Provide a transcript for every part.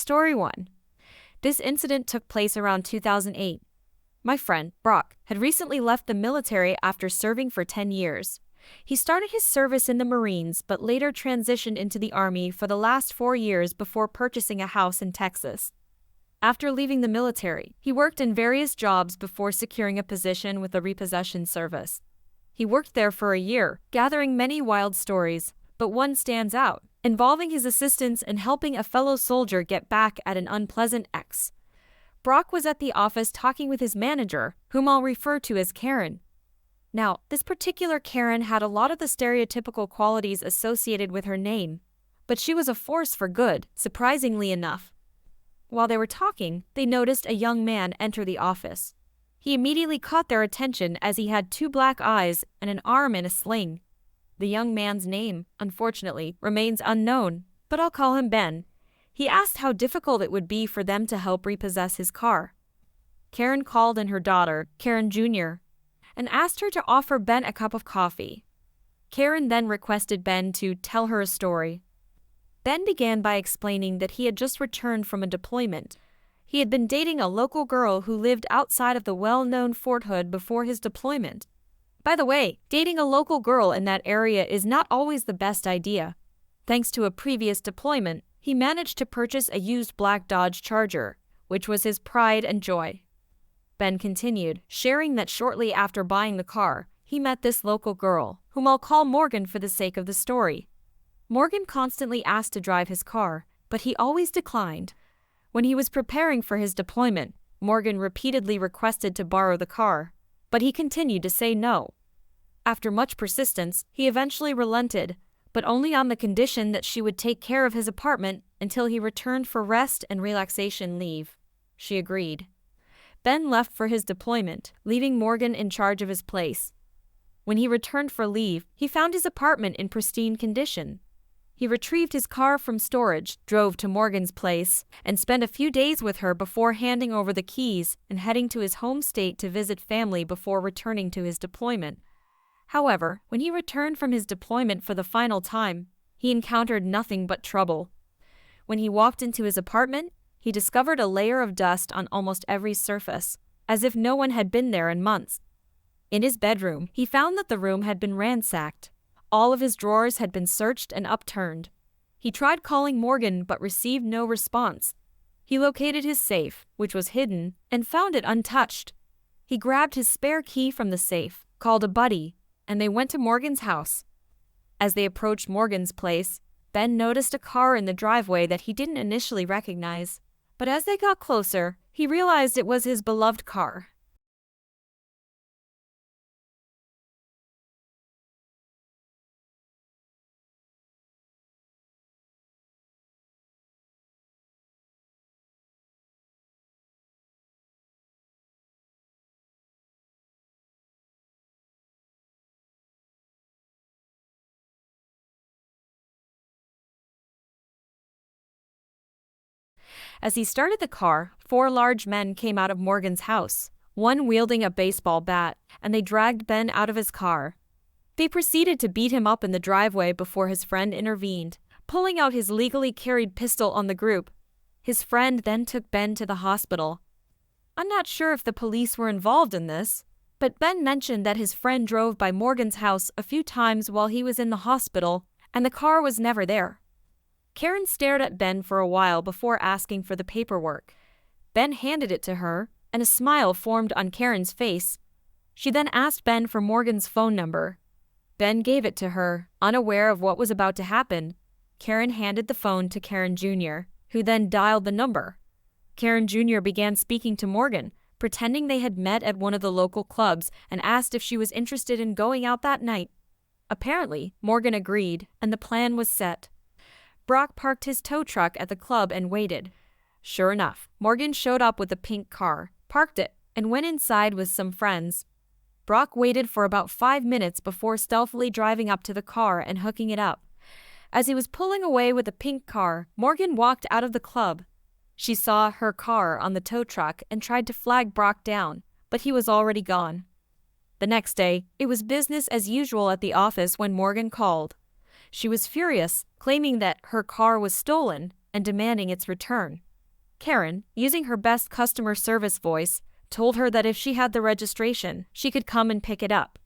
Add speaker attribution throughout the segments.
Speaker 1: Story 1. This incident took place around 2008. My friend, Brock, had recently left the military after serving for 10 years. He started his service in the Marines but later transitioned into the Army for the last 4 years before purchasing a house in Texas. After leaving the military, he worked in various jobs before securing a position with the repossession service. He worked there for a year, gathering many wild stories, but one stands out, involving his assistance in helping a fellow soldier get back at an unpleasant ex. Brock was at the office talking with his manager, whom I'll refer to as Karen. Now, this particular Karen had a lot of the stereotypical qualities associated with her name, but she was a force for good, surprisingly enough. While they were talking, they noticed a young man enter the office. He immediately caught their attention as he had 2 black eyes and an arm in a sling. The young man's name, unfortunately, remains unknown, but I'll call him Ben. He asked how difficult it would be for them to help repossess his car. Karen called in her daughter, Karen Jr., and asked her to offer Ben a cup of coffee. Karen then requested Ben to tell her a story. Ben began by explaining that he had just returned from a deployment. He had been dating a local girl who lived outside of the well-known Fort Hood before his deployment. By the way, dating a local girl in that area is not always the best idea. Thanks to a previous deployment, he managed to purchase a used black Dodge Charger, which was his pride and joy. Ben continued, sharing that shortly after buying the car, he met this local girl, whom I'll call Morgan for the sake of the story. Morgan constantly asked to drive his car, but he always declined. When he was preparing for his deployment, Morgan repeatedly requested to borrow the car, but he continued to say no. After much persistence, he eventually relented, but only on the condition that she would take care of his apartment until he returned for rest and relaxation leave. She agreed. Ben left for his deployment, leaving Morgan in charge of his place. When he returned for leave, he found his apartment in pristine condition. He retrieved his car from storage, drove to Morgan's place, and spent a few days with her before handing over the keys and heading to his home state to visit family before returning to his deployment. However, when he returned from his deployment for the final time, he encountered nothing but trouble. When he walked into his apartment, he discovered a layer of dust on almost every surface, as if no one had been there in months. In his bedroom, he found that the room had been ransacked. All of his drawers had been searched and upturned. He tried calling Morgan but received no response. He located his safe, which was hidden, and found it untouched. He grabbed his spare key from the safe, called a buddy, and they went to Morgan's house. As they approached Morgan's place, Ben noticed a car in the driveway that he didn't initially recognize. But as they got closer, he realized it was his beloved car. As he started the car, 4 large men came out of Morgan's house, one wielding a baseball bat, and they dragged Ben out of his car. They proceeded to beat him up in the driveway before his friend intervened, pulling out his legally carried pistol on the group. His friend then took Ben to the hospital. I'm not sure if the police were involved in this, but Ben mentioned that his friend drove by Morgan's house a few times while he was in the hospital, and the car was never there. Karen stared at Ben for a while before asking for the paperwork. Ben handed it to her, and a smile formed on Karen's face. She then asked Ben for Morgan's phone number. Ben gave it to her, unaware of what was about to happen. Karen handed the phone to Karen Jr., who then dialed the number. Karen Jr. began speaking to Morgan, pretending they had met at one of the local clubs and asked if she was interested in going out that night. Apparently, Morgan agreed, and the plan was set. Brock parked his tow truck at the club and waited. Sure enough, Morgan showed up with a pink car, parked it, and went inside with some friends. Brock waited for about 5 minutes before stealthily driving up to the car and hooking it up. As he was pulling away with the pink car, Morgan walked out of the club. She saw her car on the tow truck and tried to flag Brock down, but he was already gone. The next day, it was business as usual at the office when Morgan called. She was furious, claiming that her car was stolen and demanding its return. Karen, using her best customer service voice, told her that if she had the registration, she could come and pick it up.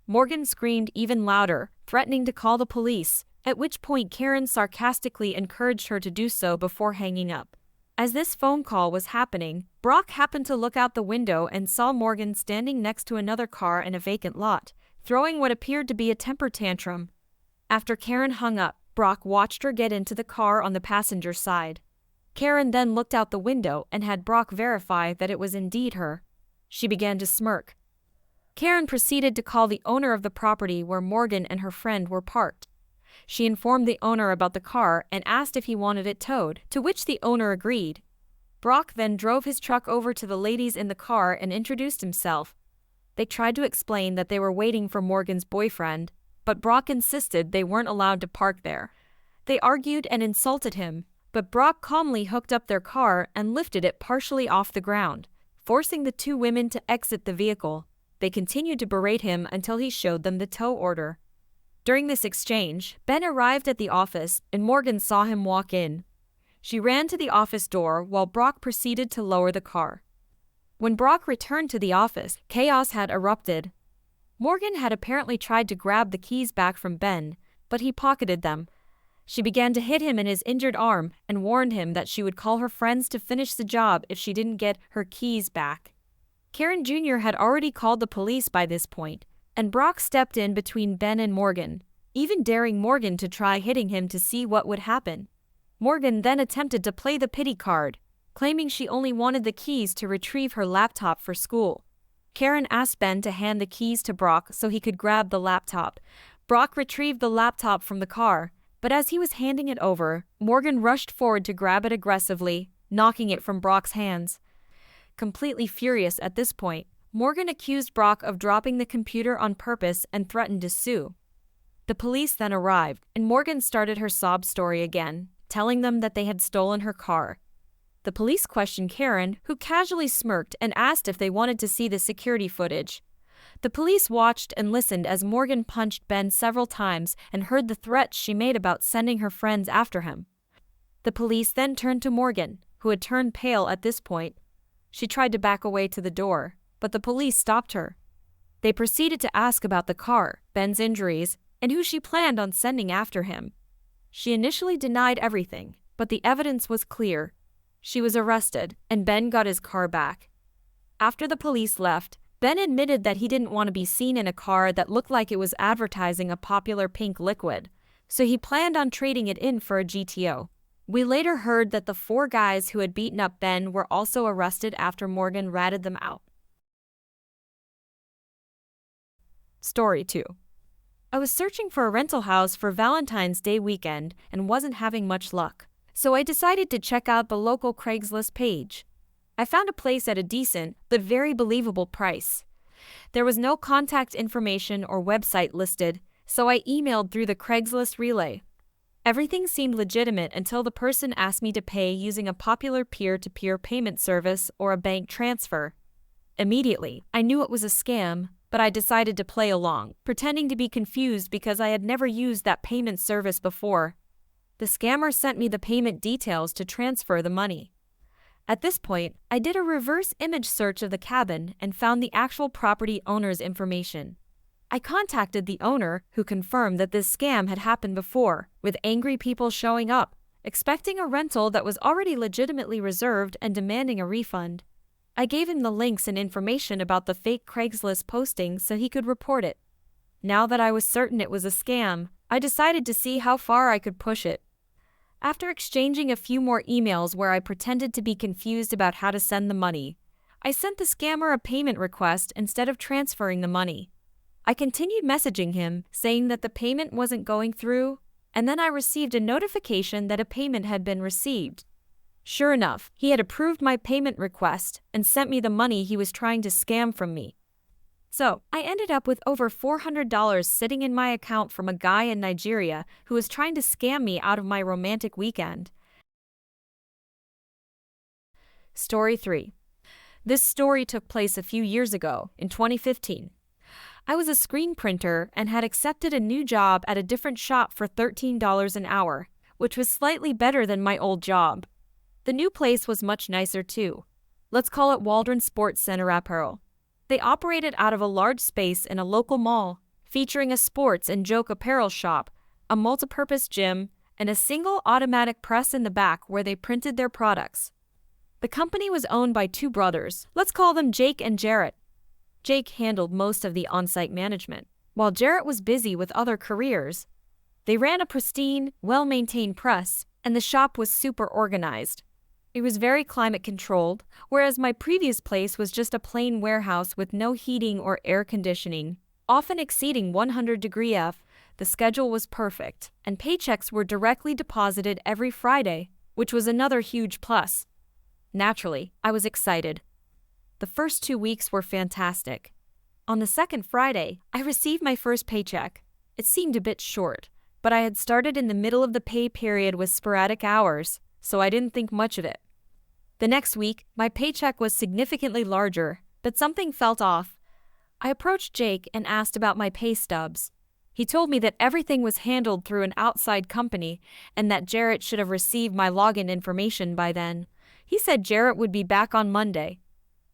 Speaker 1: Morgan screamed even louder, threatening to call the police, at which point Karen sarcastically encouraged her to do so before hanging up. As this phone call was happening, Brock happened to look out the window and saw Morgan standing next to another car in a vacant lot, throwing what appeared to be a temper tantrum. After Karen hung up, Brock watched her get into the car on the passenger side. Karen then looked out the window and had Brock verify that it was indeed her. She began to smirk. Karen proceeded to call the owner of the property where Morgan and her friend were parked. She informed the owner about the car and asked if he wanted it towed, to which the owner agreed. Brock then drove his truck over to the ladies in the car and introduced himself. They tried to explain that they were waiting for Morgan's boyfriend, but Brock insisted they weren't allowed to park there. They argued and insulted him, but Brock calmly hooked up their car and lifted it partially off the ground, forcing the two women to exit the vehicle. They continued to berate him until he showed them the tow order. During this exchange, Ben arrived at the office and Morgan saw him walk in. She ran to the office door while Brock proceeded to lower the car. When Brock returned to the office, chaos had erupted. Morgan had apparently tried to grab the keys back from Ben, but he pocketed them. She began to hit him in his injured arm and warned him that she would call her friends to finish the job if she didn't get her keys back. Karen Jr. had already called the police by this point, and Brock stepped in between Ben and Morgan, even daring Morgan to try hitting him to see what would happen. Morgan then attempted to play the pity card, claiming she only wanted the keys to retrieve her laptop for school. Karen asked Ben to hand the keys to Brock so he could grab the laptop. Brock retrieved the laptop from the car, but as he was handing it over, Morgan rushed forward to grab it aggressively, knocking it from Brock's hands. Completely furious at this point, Morgan accused Brock of dropping the computer on purpose and threatened to sue. The police then arrived, and Morgan started her sob story again, telling them that they had stolen her car. The police questioned Karen, who casually smirked and asked if they wanted to see the security footage. The police watched and listened as Morgan punched Ben several times and heard the threats she made about sending her friends after him. The police then turned to Morgan, who had turned pale at this point. She tried to back away to the door, but the police stopped her. They proceeded to ask about the car, Ben's injuries, and who she planned on sending after him. She initially denied everything, but the evidence was clear. She was arrested, and Ben got his car back. After the police left, Ben admitted that he didn't want to be seen in a car that looked like it was advertising a popular pink liquid, so he planned on trading it in for a GTO. We later heard that the 4 guys who had beaten up Ben were also arrested after Morgan ratted them out. Story 2. I was searching for a rental house for Valentine's Day weekend and wasn't having much luck, so I decided to check out the local Craigslist page. I found a place at a decent, but very believable price. There was no contact information or website listed, so I emailed through the Craigslist relay. Everything seemed legitimate until the person asked me to pay using a popular peer-to-peer payment service or a bank transfer. Immediately, I knew it was a scam, but I decided to play along, pretending to be confused because I had never used that payment service before. The scammer sent me the payment details to transfer the money. At this point, I did a reverse image search of the cabin and found the actual property owner's information. I contacted the owner, who confirmed that this scam had happened before, with angry people showing up, expecting a rental that was already legitimately reserved and demanding a refund. I gave him the links and information about the fake Craigslist posting so he could report it. Now that I was certain it was a scam, I decided to see how far I could push it. After exchanging a few more emails where I pretended to be confused about how to send the money, I sent the scammer a payment request instead of transferring the money. I continued messaging him, saying that the payment wasn't going through, and then I received a notification that a payment had been received. Sure enough, he had approved my payment request and sent me the money he was trying to scam from me. So, I ended up with over $400 sitting in my account from a guy in Nigeria who was trying to scam me out of my romantic weekend. Story 3. This story took place a few years ago, in 2015. I was a screen printer and had accepted a new job at a different shop for $13 an hour, which was slightly better than my old job. The new place was much nicer too. Let's call it Waldron Sports Center Apparel. They operated out of a large space in a local mall, featuring a sports and joke apparel shop, a multipurpose gym, and a single automatic press in the back where they printed their products. The company was owned by two brothers. Let's call them Jake and Jarrett. Jake handled most of the on-site management, while Jarrett was busy with other careers. They ran a pristine, well-maintained press, and the shop was super organized. It was very climate-controlled, whereas my previous place was just a plain warehouse with no heating or air conditioning, often exceeding 100-degree F. The schedule was perfect, and paychecks were directly deposited every Friday, which was another huge plus. Naturally, I was excited. The first 2 weeks were fantastic. On the second Friday, I received my first paycheck. It seemed a bit short, but I had started in the middle of the pay period with sporadic hours, so I didn't think much of it. The next week, my paycheck was significantly larger, but something felt off. I approached Jake and asked about my pay stubs. He told me that everything was handled through an outside company and that Jarrett should have received my login information by then. He said Jarrett would be back on Monday.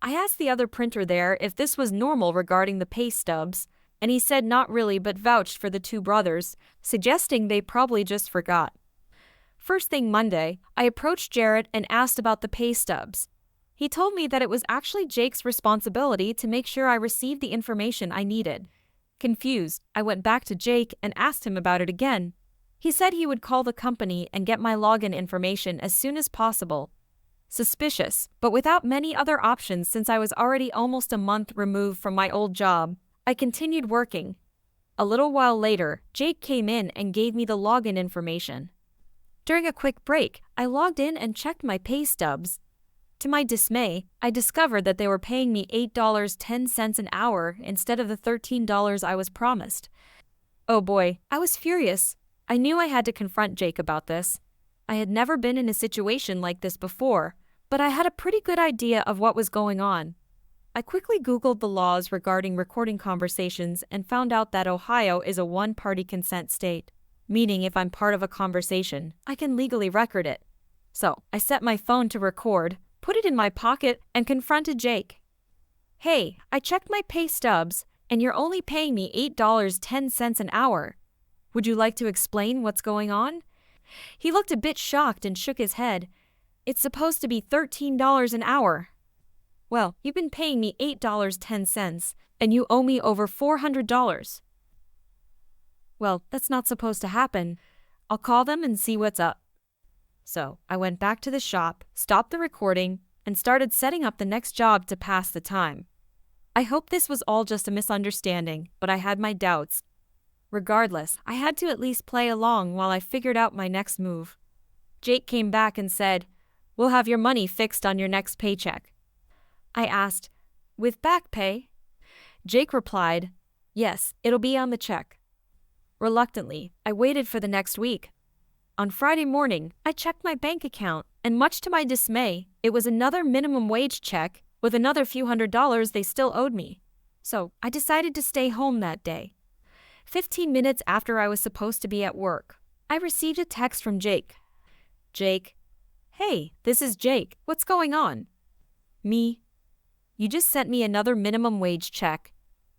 Speaker 1: I asked the other printer there if this was normal regarding the pay stubs, and he said not really but vouched for the two brothers, suggesting they probably just forgot. First thing Monday, I approached Jarrett and asked about the pay stubs. He told me that it was actually Jake's responsibility to make sure I received the information I needed. Confused, I went back to Jake and asked him about it again. He said he would call the company and get my login information as soon as possible. Suspicious, but without many other options since I was already almost a month removed from my old job, I continued working. A little while later, Jake came in and gave me the login information. During a quick break, I logged in and checked my pay stubs. To my dismay, I discovered that they were paying me $8.10 an hour instead of the $13 I was promised. Oh boy, I was furious. I knew I had to confront Jake about this. I had never been in a situation like this before, but I had a pretty good idea of what was going on. I quickly Googled the laws regarding recording conversations and found out that Ohio is a one-party consent state, meaning if I'm part of a conversation, I can legally record it. So, I set my phone to record, put it in my pocket, and confronted Jake. Hey, I checked my pay stubs, and you're only paying me $8.10 an hour. Would you like to explain what's going on? He looked a bit shocked and shook his head. It's supposed to be $13 an hour. Well, you've been paying me $8.10, and you owe me over $400. Well, that's not supposed to happen. I'll call them and see what's up. So, I went back to the shop, stopped the recording, and started setting up the next job to pass the time. I hope this was all just a misunderstanding, but I had my doubts. Regardless, I had to at least play along while I figured out my next move. Jake came back and said, "We'll have your money fixed on your next paycheck." I asked, "With back pay?" Jake replied, "Yes, it'll be on the check." Reluctantly, I waited for the next week. On Friday morning, I checked my bank account, and much to my dismay, it was another minimum wage check with another few $100s they still owed me. So, I decided to stay home that day. 15 minutes after I was supposed to be at work, I received a text from Jake. Jake, "Hey, this is Jake. What's going on?" Me, "You just sent me another minimum wage check.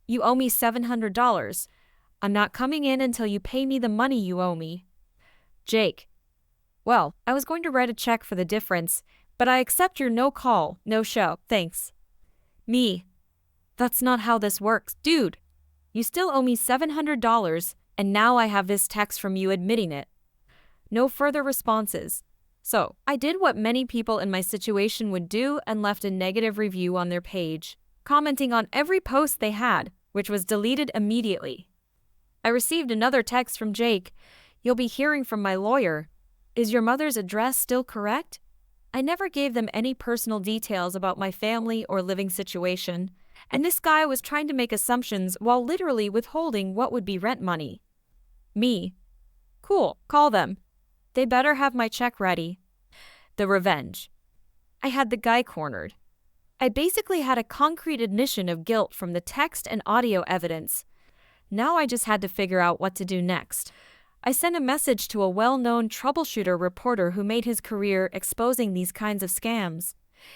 Speaker 1: You owe me $700. I'm not coming in until you pay me the money you owe me." Jake, "Well, I was going to write a check for the difference, but I accept your no call, no show, thanks." Me, "That's not how this works, dude. You still owe me $700, and now I have this text from you admitting it." No further responses. So, I did what many people in my situation would do and left a negative review on their page, commenting on every post they had, which was deleted immediately. I received another text from Jake. "You'll be hearing from my lawyer. Is your mother's address still correct?" I never gave them any personal details about my family or living situation, and this guy was trying to make assumptions while literally withholding what would be rent money. Me, "Cool, call them. They better have my check ready." The revenge. I had the guy cornered. I basically had a concrete admission of guilt from the text and audio evidence. Now I just had to figure out what to do next. I sent a message to a well-known troubleshooter reporter who made his career exposing these kinds of scams.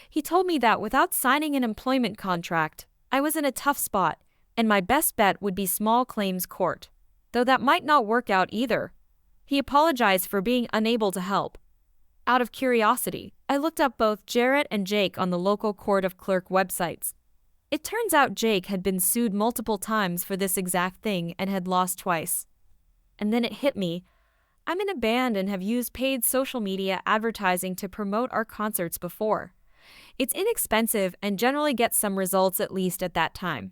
Speaker 1: He told me that without signing an employment contract, I was in a tough spot, and my best bet would be small claims court. Though that might not work out either. He apologized for being unable to help. Out of curiosity, I looked up both Jarrett and Jake on the local court of clerk websites. It turns out Jake had been sued multiple times for this exact thing and had lost twice. And then it hit me. I'm in a band and have used paid social media advertising to promote our concerts before. It's inexpensive and generally gets some results, at least at that time.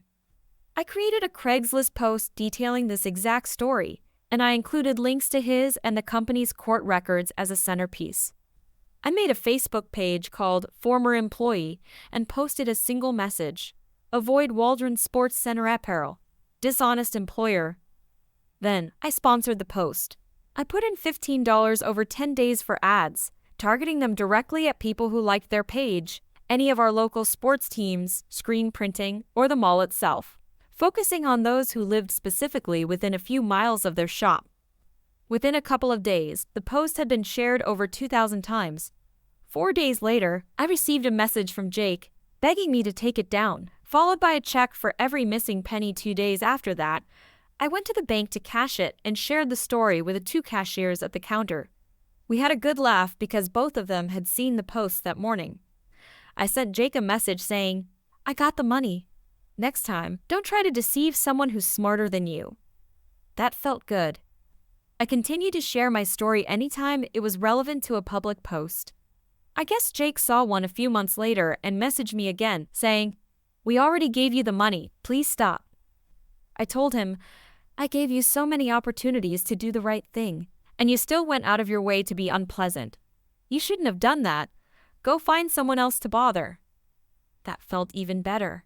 Speaker 1: I created a Craigslist post detailing this exact story, and I included links to his and the company's court records as a centerpiece. I made a Facebook page called Former Employee and posted a single message: avoid Waldron Sports Center apparel. Dishonest employer. Then, I sponsored the post. I put in $15 over 10 days for ads, targeting them directly at people who liked their page, any of our local sports teams, screen printing, or the mall itself, focusing on those who lived specifically within a few miles of their shop. Within a couple of days, the post had been shared over 2,000 times. 4 days later, I received a message from Jake, begging me to take it down, followed by a check for every missing penny. 2 days after that, I went to the bank to cash it and shared the story with the 2 cashiers at the counter. We had a good laugh because both of them had seen the post that morning. I sent Jake a message saying, "I got the money. Next time, don't try to deceive someone who's smarter than you." That felt good. I continued to share my story anytime it was relevant to a public post. I guess Jake saw one a few months later and messaged me again, saying, "We already gave you the money, please stop." I told him, "I gave you so many opportunities to do the right thing, and you still went out of your way to be unpleasant. You shouldn't have done that. Go find someone else to bother." That felt even better.